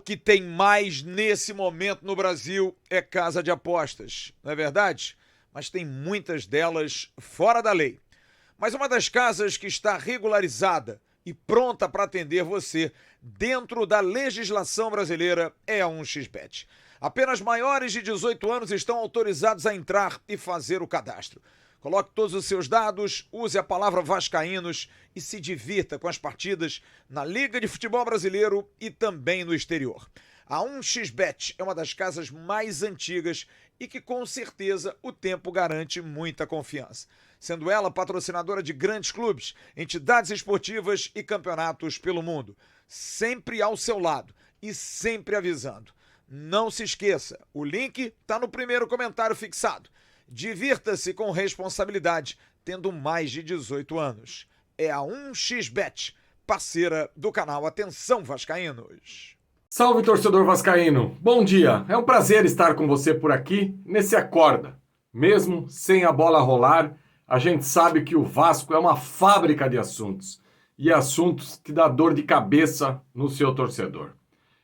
que tem mais nesse momento no Brasil é casa de apostas, não é verdade? Mas tem muitas delas fora da lei. Mas uma das casas que está regularizada e pronta para atender você dentro da legislação brasileira é a 1xBet. Apenas maiores de 18 anos estão autorizados a entrar e fazer o cadastro. Coloque todos os seus dados, use a palavra Vascaínos e se divirta com as partidas na Liga de Futebol Brasileiro e também no exterior. A 1xBet é uma das casas mais antigas e que com certeza o tempo garante muita confiança. Sendo ela patrocinadora de grandes clubes, entidades esportivas e campeonatos pelo mundo. Sempre ao seu lado e sempre avisando. Não se esqueça, o link está no primeiro comentário fixado. Divirta-se com responsabilidade, tendo mais de 18 anos. É a 1xBet, parceira do canal Atenção Vascaínos. Salve, torcedor vascaíno! Bom dia! É um prazer estar com você por aqui nesse Acorda. Mesmo sem a bola rolar, a gente sabe que o Vasco é uma fábrica de assuntos. E assuntos que dá dor de cabeça no seu torcedor.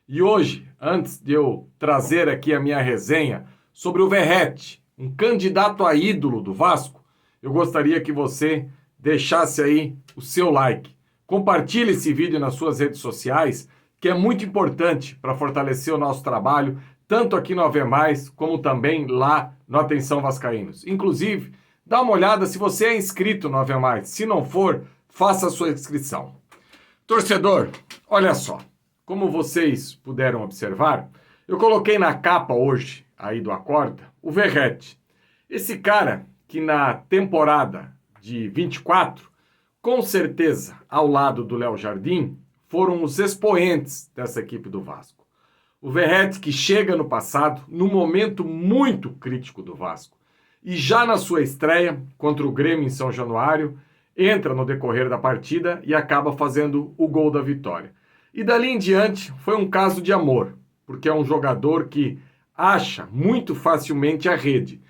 E hoje, antes de eu trazer aqui a minha resenha sobre o Verratti, um candidato a ídolo do Vasco, eu gostaria que você deixasse aí o seu like. Compartilhe esse vídeo nas suas redes sociais, que é muito importante para fortalecer o nosso trabalho, tanto aqui no AV+, como também lá no Atenção Vascaínos. Inclusive, dá uma olhada se você é inscrito no AV+. Se não for, faça a sua inscrição. Torcedor, olha só. Como vocês puderam observar, eu coloquei na capa hoje, aí do Acorda, o Verratti. Esse cara que na temporada de 24, com certeza, ao lado do Léo Jardim, foram os expoentes dessa equipe do Vasco. O Verratti que chega no passado, num momento muito crítico do Vasco. E já na sua estreia contra o Grêmio em São Januário, entra no decorrer da partida e acaba fazendo o gol da vitória. E dali em diante foi um caso de amor, porque é um jogador que acha muito facilmente a rede,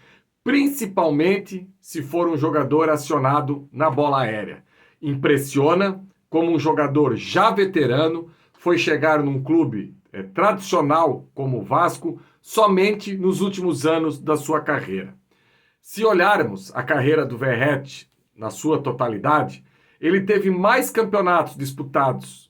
principalmente se for um jogador acionado na bola aérea. Impressiona como um jogador já veterano foi chegar num clube tradicional como o Vasco somente nos últimos anos da sua carreira. Se olharmos a carreira do Verratti na sua totalidade, ele teve mais campeonatos disputados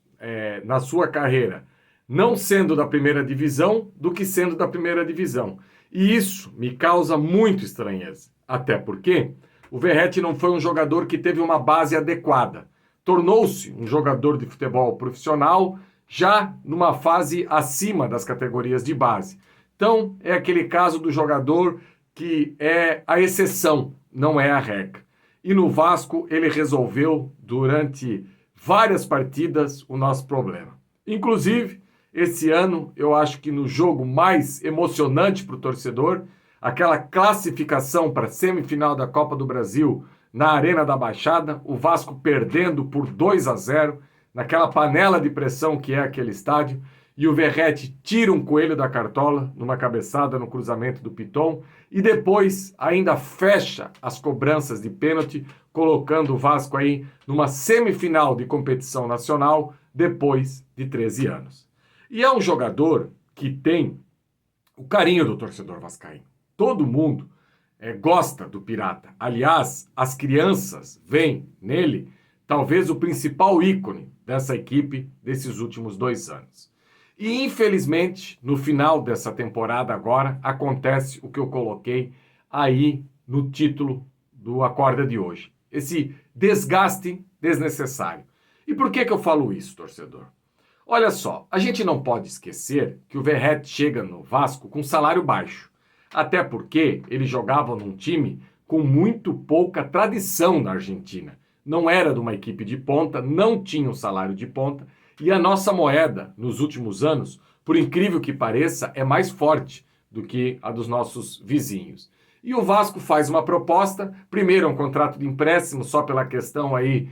na sua carreira, não sendo da primeira divisão, do que sendo da primeira divisão. E isso me causa muito estranheza. Até porque o Verratti não foi um jogador que teve uma base adequada. Tornou-se um jogador de futebol profissional já numa fase acima das categorias de base. Então, é aquele caso do jogador que é a exceção, não é a regra. E no Vasco ele resolveu, durante várias partidas, o nosso problema. Inclusive, esse ano, eu acho que no jogo mais emocionante para o torcedor, aquela classificação para a semifinal da Copa do Brasil na Arena da Baixada, o Vasco perdendo por 2-0, naquela panela de pressão que é aquele estádio, e o Verratti tira um coelho da cartola numa cabeçada no cruzamento do Piton e depois ainda fecha as cobranças de pênalti, colocando o Vasco aí numa semifinal de competição nacional depois de 13 anos. E é um jogador que tem o carinho do torcedor vascaíno. Todo mundo gosta do Pirata. Aliás, as crianças veem nele talvez o principal ícone dessa equipe desses últimos 2 anos. E, infelizmente, no final dessa temporada agora, acontece o que eu coloquei aí no título do Acorda de hoje. Esse desgaste desnecessário. E por que eu falo isso, torcedor? Olha só, a gente não pode esquecer que o Verratti chega no Vasco com salário baixo. Até porque ele jogava num time com muito pouca tradição na Argentina. Não era de uma equipe de ponta, não tinha um salário de ponta. E a nossa moeda, nos últimos anos, por incrível que pareça, é mais forte do que a dos nossos vizinhos. E o Vasco faz uma proposta, primeiro é um contrato de empréstimo, só pela questão aí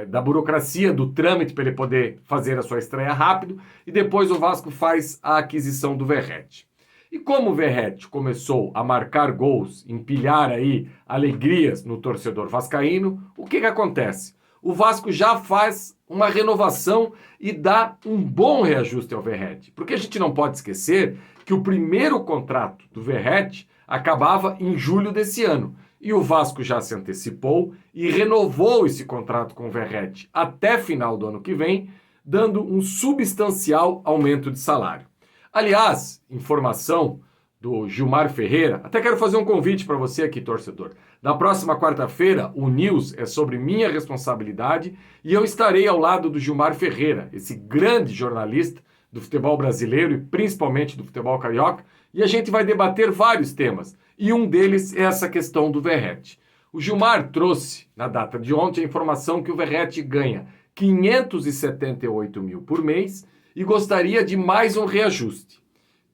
da burocracia, do trâmite para ele poder fazer a sua estreia rápido, e depois o Vasco faz a aquisição do Verratti. E como o Verratti começou a marcar gols, empilhar aí alegrias no torcedor vascaíno, o que acontece? o Vasco já faz uma renovação e dá um bom reajuste ao Verratti. Porque a gente não pode esquecer que o primeiro contrato do Verratti acabava em julho desse ano. E o Vasco já se antecipou e renovou esse contrato com o Verratti até final do ano que vem, dando um substancial aumento de salário. Aliás, informação do Gilmar Ferreira, até quero fazer um convite para você aqui, torcedor. Na próxima quarta-feira, o News é sobre minha responsabilidade e eu estarei ao lado do Gilmar Ferreira, esse grande jornalista do futebol brasileiro e principalmente do futebol carioca, e a gente vai debater vários temas, e um deles é essa questão do Verratti. O Gilmar trouxe, na data de ontem, a informação que o Verratti ganha 578 mil por mês e gostaria de mais um reajuste,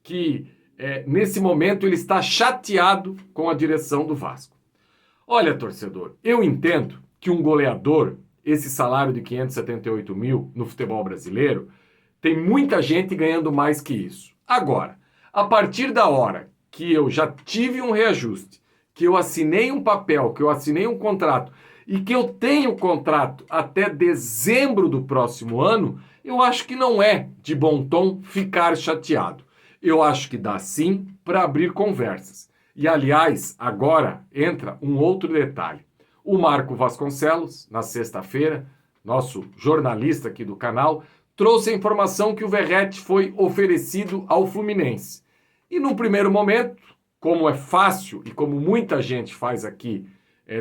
que nesse momento ele está chateado com a direção do Vasco. Olha, torcedor, eu entendo que um goleador, esse salário de 578 mil no futebol brasileiro, tem muita gente ganhando mais que isso. Agora, a partir da hora que eu já tive um reajuste, que eu assinei um papel, que eu assinei um contrato e que eu tenho contrato até dezembro do próximo ano, eu acho que não é de bom tom ficar chateado. Eu acho que dá sim para abrir conversas. E, aliás, agora entra um outro detalhe. O Marco Vasconcelos, na sexta-feira, nosso jornalista aqui do canal, trouxe a informação que o Verratti foi oferecido ao Fluminense. E, num primeiro momento, como é fácil e como muita gente faz aqui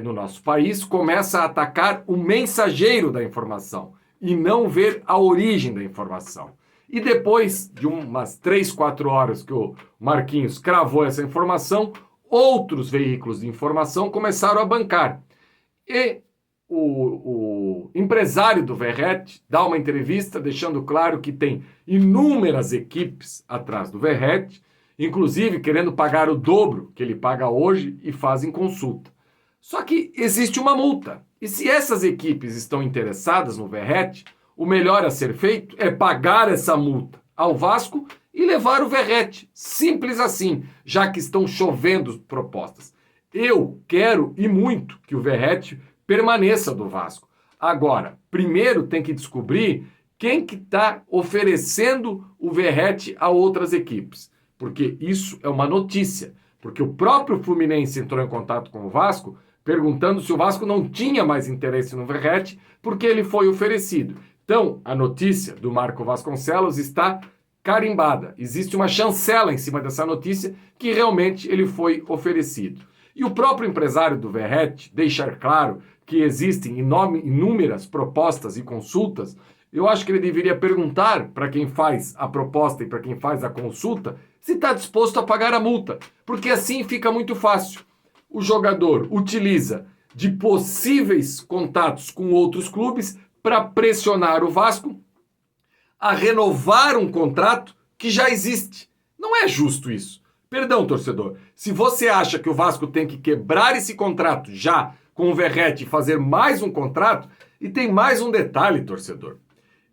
no nosso país, começa a atacar o mensageiro da informação e não ver a origem da informação. E depois de umas 3, 4 horas que o Marquinhos cravou essa informação, outros veículos de informação começaram a bancar. E o empresário do Verratti dá uma entrevista deixando claro que tem inúmeras equipes atrás do Verratti, inclusive querendo pagar o dobro que ele paga hoje e fazem consulta. Só que existe uma multa. E se essas equipes estão interessadas no Verratti, o melhor a ser feito é pagar essa multa ao Vasco e levar o Verratti. Simples assim, já que estão chovendo propostas. Eu quero e muito que o Verratti permaneça do Vasco. Agora, primeiro tem que descobrir quem que está oferecendo o Verratti a outras equipes. Porque isso é uma notícia. Porque o próprio Fluminense entrou em contato com o Vasco perguntando se o Vasco não tinha mais interesse no Verratti porque ele foi oferecido. Então, a notícia do Marco Vasconcelos está carimbada. Existe uma chancela em cima dessa notícia que realmente ele foi oferecido. E o próprio empresário do Verratti deixar claro que existem inúmeras propostas e consultas. Eu acho que ele deveria perguntar para quem faz a proposta e para quem faz a consulta se está disposto a pagar a multa, porque assim fica muito fácil. O jogador utiliza de possíveis contatos com outros clubes para pressionar o Vasco a renovar um contrato que já existe. Não é justo isso. Perdão, torcedor. Se você acha que o Vasco tem que quebrar esse contrato já com o Verratti e fazer mais um contrato, e tem mais um detalhe, torcedor.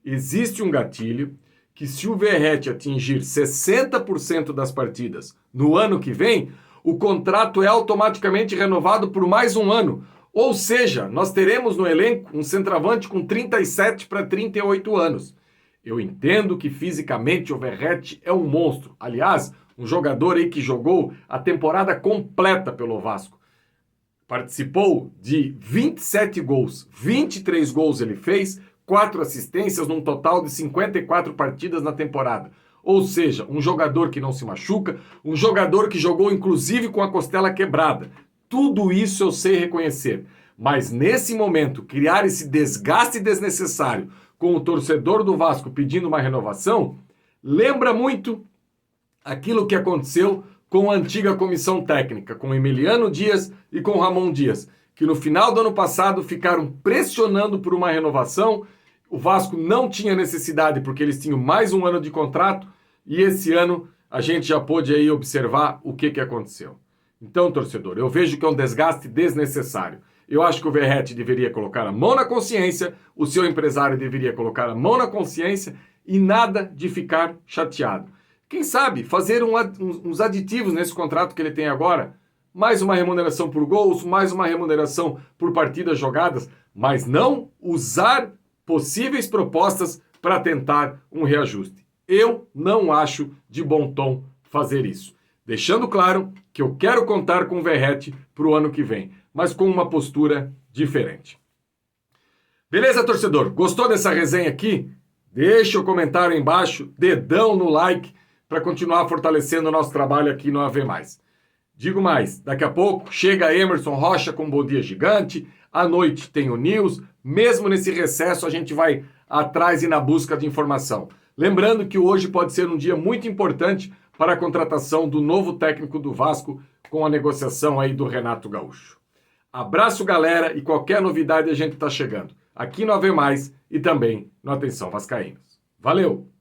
Existe um gatilho que se o Verratti atingir 60% das partidas no ano que vem, o contrato é automaticamente renovado por mais um ano. Ou seja, nós teremos no elenco um centroavante com 37 para 38 anos. Eu entendo que fisicamente o Verratti é um monstro. Aliás, um jogador aí que jogou a temporada completa pelo Vasco. Participou de 27 gols, 23 gols ele fez, 4 assistências num total de 54 partidas na temporada. Ou seja, um jogador que não se machuca, um jogador que jogou inclusive com a costela quebrada. Tudo isso eu sei reconhecer. Mas nesse momento, criar esse desgaste desnecessário com o torcedor do Vasco pedindo uma renovação, lembra muito aquilo que aconteceu com a antiga comissão técnica, com Emiliano Dias e com Ramon Dias, que no final do ano passado ficaram pressionando por uma renovação. O Vasco não tinha necessidade porque eles tinham mais um ano de contrato e esse ano a gente já pôde aí observar o que aconteceu. Então, torcedor, eu vejo que é um desgaste desnecessário. Eu acho que o Verratti deveria colocar a mão na consciência, o seu empresário deveria colocar a mão na consciência e nada de ficar chateado. Quem sabe fazer uns aditivos nesse contrato que ele tem agora, mais uma remuneração por gols, mais uma remuneração por partidas jogadas, mas não usar possíveis propostas para tentar um reajuste. Eu não acho de bom tom fazer isso. Deixando claro que eu quero contar com o Verratti para o ano que vem, mas com uma postura diferente. Beleza, torcedor? Gostou dessa resenha aqui? Deixa o comentário aí embaixo, dedão no like, para continuar fortalecendo o nosso trabalho aqui no AV+. Digo mais, daqui a pouco chega Emerson Rocha com um Bom Dia Gigante, à noite tem o News, mesmo nesse recesso a gente vai atrás e na busca de informação. Lembrando que hoje pode ser um dia muito importante para a contratação do novo técnico do Vasco com a negociação aí do Renato Gaúcho. Abraço, galera, e qualquer novidade a gente está chegando aqui no AV+, e também no Atenção Vascaínos. Valeu!